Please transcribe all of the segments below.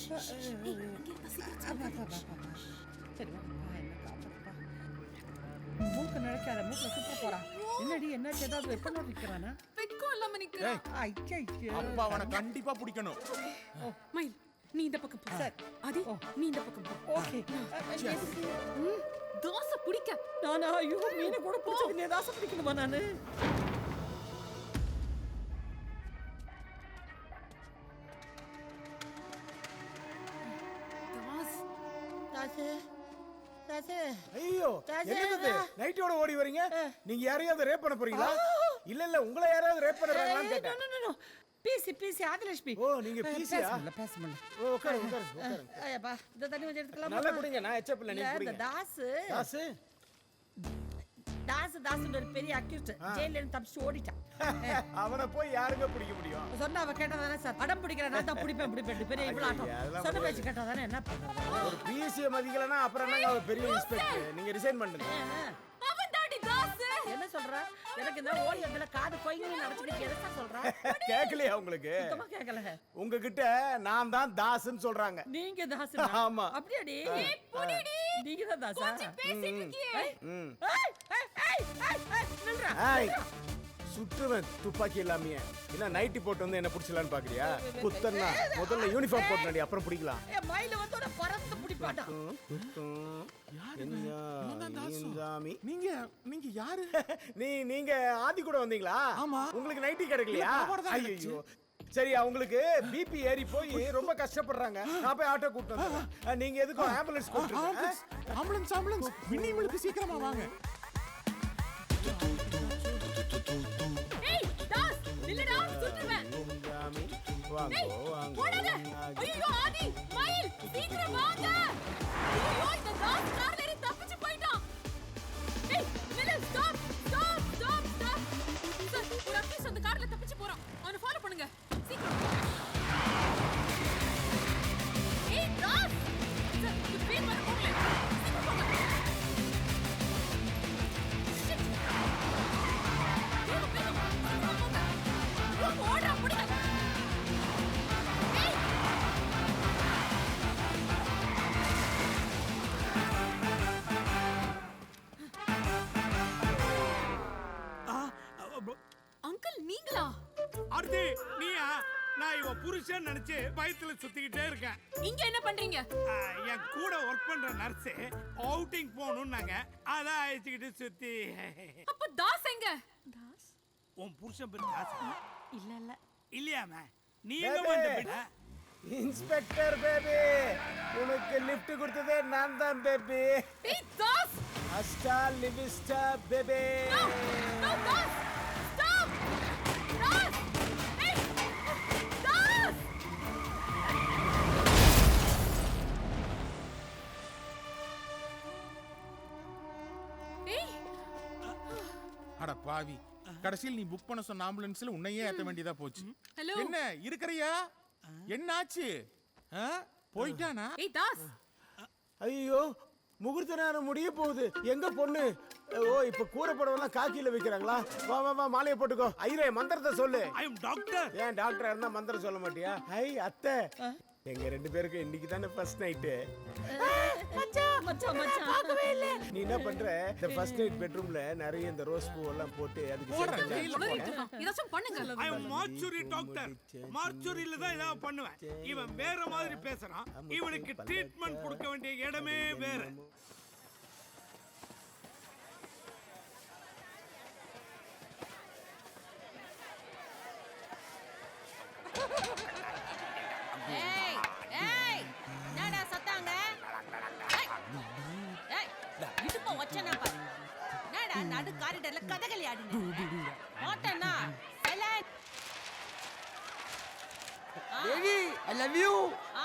சரி என்ன காப்பாத்துப்பா. மூக்க நினைக்காத, மூக்க சுத்த போறான். என்னடி என்ன ஏதாவது வெப்பனோடு நிக்கிறானா? வெக்கம் இல்லாம நிக்கிறா. அப்பா அவனை கண்டிப்பா பிடிக்கணும். மயில் நீ இந்த பக்கம் போ. சார் ஆதி நீ இந்த பக்கம் போ. ஓகே. தாச பிடிக்க நானா? ஐயோ மீனை கூட பிடிச்சது நீ தாச பிடிக்கணுமா நானு? தாஸ் தாசு தாசு ஐயோ என்னது நைட்டோட ஓடி வரீங்க? நீங்க யாரையாவது ரேப் பண்ண போறீங்களா? இல்ல உங்களை யாராவது ரேப் பண்றாங்களான்னு கேட்டேன். பிசி ஆதிலட்சுமி. ஓ நீங்க பிசியா? பேச முடியல. ஓ உட்காருங்க. ஐயப்பா இந்த தண்ணி கொஞ்சம் எடுத்துக்கலாம். நல்லா குடிங்க, நான் எச்சப் இல்ல, நீங்க குடிங்க. தாசு ஒரு பெரிய அக்யூஸ்ட். ஜெயில இருந்து தப்பிச்சு ஓடிட்டான். அவனை போய் யாருங்க பிடிக்க முடியும்? சொன்னா அவ கேட்டதானே சார். படம் பிடிக்கிற நான் தான் பிடிப்பேன் பெரிய இவ்வளவு ஆட்டம். சொன்ன பேச்சு கேட்டதானே என்ன பண்றது? ஒரு பிசியை மதிக்கலனா அப்புறம் என்னங்க அவர் பெரிய இன்ஸ்பெக்டர்? நீங்க ரிசைன் பண்ணுங்க. அவன் தாடி தாஸ். என்ன சொல்ற? எனக்கு இந்த ஓடியதுல காது கொய்ங்கன்னு நடந்துக்கிட்டு எதை சொல்ற? கேக்கலையா உங்களுக்கு? சுத்தமா கேக்கல. உங்ககிட்ட நான் தான் தாஸ்ன்னு சொல்றாங்க. நீங்க தாஸ்? ஆமா. அப்படியாடி? ஏய் புடிடி. நீங்க தான் தாசா? கொஞ்சம் பேசிட்டு இருக்கியே. நில்றா. சுற்றுவன் துப்பாக்கி இல்லாமையே என்ன நைட்டி போட்டு வந்து என்ன பிடிச்சலான்னு பாக்குறியா? குத்தன்னா முதல்ல யூனிஃபார்ம் போட்டு நடி, அப்புறம் பிடிக்கலாம். மயில வந்து ஒரு பறந்து பிடிப்பாடா. நீங்க யாரு? நீங்க ஆதி கூட வந்தீங்களா? ஆமா. உங்களுக்கு நைட்டி கிடைக்கலையா? ஐயோ சரி, அவங்களுக்கு பிபி ஏறி போய் ரொம்ப கஷ்டப்படுறாங்க. நான் போய் ஆட்டோ கூப்பிட்டு வந்தேன். நீங்க எதுக்கு ஆம்புலன்ஸ் கூப்பிட்டு? ஆம்புலன்ஸ் மினிமலுக்கு சீக்கிரமா வாங்க. ஏய் தாஸ் நில்லுடா, சுற்றுவேன். வாங்க ஓடாத. ஐயோ ஆதி மயில் சீக்கிரம் வாங்க. ஐயோ இந்த தாஸ் கார்ல ஏறி தப்பிச்சு போயிட்டான். ஏய் நில்லு, ஸ்டாப். சார் ஒரு அக்கிஸ் அந்த கார்ல தப்பிச்சு போறான். அவனை ஃபாலோ பண்ணுங்க சீக்கிரம். ஏய் தாஸ் சார் இந்த பேர் வர போகல. சீக்கிரம் போங்க. ஓடுறா புடிங்க. ஏய் அங்கிள் நீங்களா? ஆர்த்தி நீயா? நான் இவ புருஷன் நினைச்சு பயத்துல சுத்திக்கிட்டே இருக்கேன். இங்க என்ன பண்றீங்க? என் கூட ஒர்க் பண்ற நர்ஸ் அவுட்டிங் போகணும்னாங்க, அதான் அழைச்சிக்கிட்டு சுத்தி. அப்ப தாஸ் எங்க? தாஸ் உன் புருஷன் பேர் தாசா? இல்ல இல்லையாம நீ எங்க வந்து? இன்ஸ்பெக்டர் பேபி, உனக்கு லிஃப்ட் கொடுத்ததே நான் தான் பேபி. ஏய் தாஸ் அஸ்டா லிவிஸ்டா baby. No Das stop. Das ஏய் தாஸ். ஏய் அட பாவி, கடைசியில் நீ புக் பண்ண சொன்ன ஆம்புலன்ஸ்ல உன்னையே ஏத்த வேண்டியதா போச்சு. ஹலோ என்ன இருக்கறியா? என்னாச்சு? போயிட்டானா? ஏய் தாஸ். ஐயோ முகூர்த்த நேரம் முடிய போகுது. எங்க பொண்ணு? ஓ இப்ப கூறப்படவெல்லாம் காக்கியில வைக்கிறாங்களா? வா வா வா மாலையை போட்டுக்கோ. ஐயரே மந்திரத்தை சொல்லு. ஐ அம் டாக்டர். ஏன் டாக்டர் இருந்தா மந்திரம் சொல்ல மாட்டியா? ஐ அத்தை, எங்க ரெண்டு பேருக்கு இன்னைக்கு தானே ஃபர்ஸ்ட் நைட். மச்சான் பார்க்கவே இல்ல. நீ என்ன பண்ற? இந்த ஃபர்ஸ்ட் நைட் பெட்ரூம்ல நிறைய இந்த ரோஸ் பூ எல்லாம் போட்டு அதுக்கு இதெல்லாம் பண்ணுங்க. ஐ அம் மார்ச்சுரி டாக்டர். மார்ச்சுரியில தான் ஏதாவது பண்ணுவேன். இவன் வேற மாதிரி பேசுறான். இவனுக்கு ட்ரீட்மெண்ட் கொடுக்க வேண்டிய இடமே வேற. ஏய் ஏய் என்னடா சத்தாங்க? ஏய் இடுப்ப வச்சனா பாரு. என்னடா நடு காரிடர்ல கதகளி ஆடினே. ஓட்டனா silent. Baby I love you.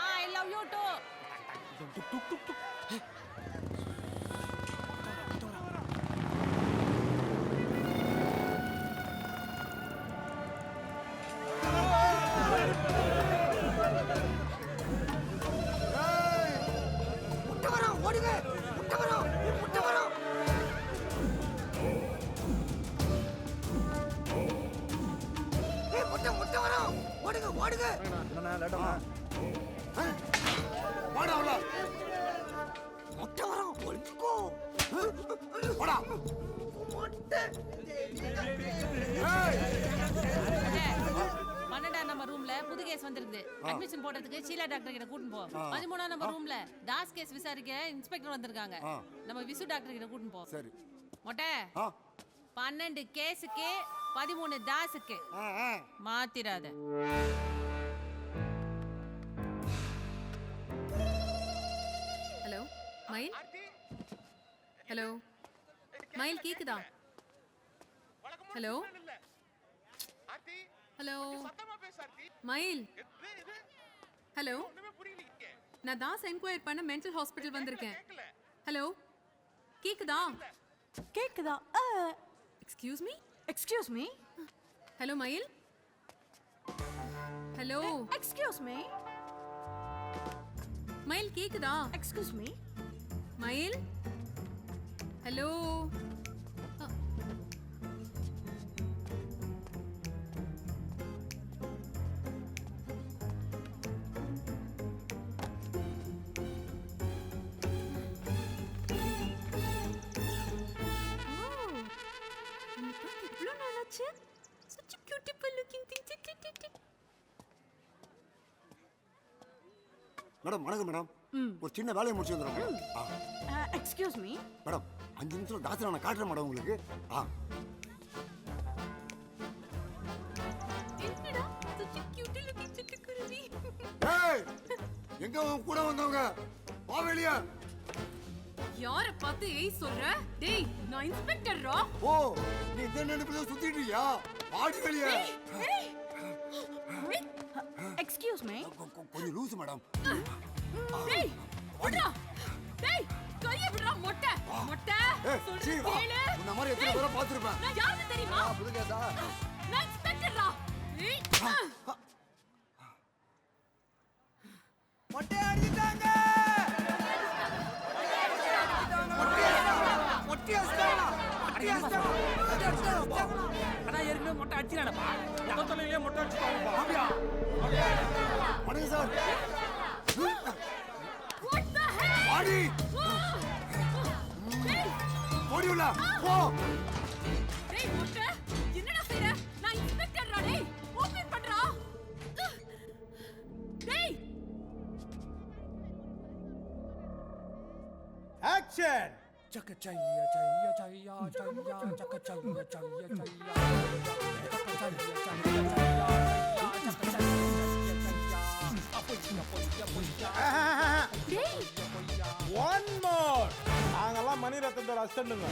I love you too. ஓடுங்க போடா. பன்னெண்டாம் நம்பர் ரூம்ல புது கேஸ் வந்திருக்கு. அட்மிஷன் போடுறதுக்கு ஷீலா டாக்டர் கிட்ட கூட்டிட்டு போ. 13ஆம் நம்பர் ரூம்ல தாஸ் கேஸ் விசாரிக்க இன்ஸ்பெக்டர் வந்திருக்காங்க. நம்ம விசு டாக்டர் கிட்ட கூட்டிட்டு போ. சரி. மொட்டை 12 கேஸுக்கு 13 தாஸுக்கு மாத்திராத. ஹலோ மயில், ஹலோ மயில் கேக்குதா? ஹலோ ஹலோ மயில், ஹலோ நான் தாஸ் என்கொயர் பண்ண மென்டல் ஹாஸ்பிட்டல் வந்திருக்கேன். ஹலோ கேக்குதா? கேக்குதா? Excuse me, excuse me, hello மயில், ஹலோ எக்ஸ்கியூஸ் மீ, மயில் கேக்குதா? எக்ஸ்கியூஸ் மீ, மயில், ஹலோ. இவ்ளோ நாளாச்சு. Such a beautiful looking thing. Madam வணக்கம் மேடம். ஒரு சின்ன வேலையை முடிச்சு வந்துடுறோம். எக்ஸ்கியூஸ் மீ, மேடம் 5 நிமிஷம் தாசரை நான் காட்டுறேன் மேடம் உங்களுக்கு. என்னடா such a cute looking சிட்டுக்குருவி. ஏய் எங்க உன் கூட வந்தவங்க வா வெளிய. யார பார்த்து ஏய் சொல்ற? டேய் நான் இன்ஸ்பெக்டர்ரா. ஓ நீ இந்த நினைப்புல சுத்திட்டு இருக்கியா? வாடி வெளிய. எக்ஸ்கியூஸ் மீ, கொஞ்சம் லூசு மேடம். டேய் விடுடா. டேய் கைய விடுடா மொட்டை. மொட்டை சொல்றது கேளு. இந்த மாதிரி எத்தனை பேரை பார்த்திருப்பேன். நான் யாருன்னு தெரியுமா? புது கேஸா? நான் இன்ஸ்பெக்டர்ரா. ஏய் மொட்டை அடிச்சிட்டாங்க. வணக்கம் சார். what the hell? வாடி டேய் ஓடி உள்ள போ. டேய் மொட்டை என்னடா செய்ற? நான் இன்ஸ்பெக்டர்ரா. டேய் ஓபன் பண்றா. டேய் ஆக்ஷன். சக்க சையா சையா சையா சையா சக்க சையா சையா சையா சக்க சையா சையா சையா சக்க சையா ஒன் மோர். நாங்கெல்லாம் மணிரத்னத்தோட அசிஸ்டன்ட்ங்க.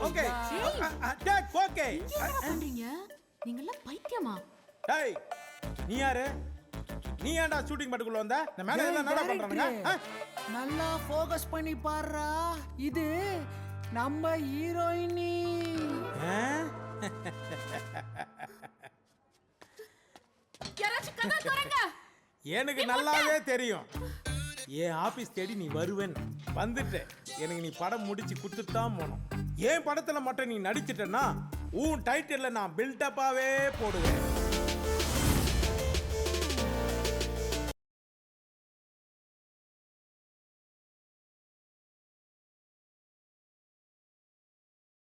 Okay take okay. என்ன பண்றீங்க? நீங்க எல்லாம் பைத்தியமா? டேய் நீ யாரு? நீ ஏன்டா ஷூட்டிங் பட்டுக்குள்ள வந்த? இந்த மேல எல்லாம் என்னடா பண்றாங்க? நல்லா ஃபோக்கஸ் பண்ணி பாருடா. இது நம்ம ஹீரோயினி. யாராச்சும் கதவை திறங்க. எனக்கு நல்லாவே தெரியும் என் ஆபீஸ் தேடி நீ வருவேன்னு. வந்துட்ட. எனக்கு நீ படம் முடிச்சு கொடுத்துட்டு தான் போனோம். என் படத்துல மட்டும் நீ நடிச்சிட்டன்னா உன் டைட்டில்ல நான் பில்டப்பாவே போடுவேன்.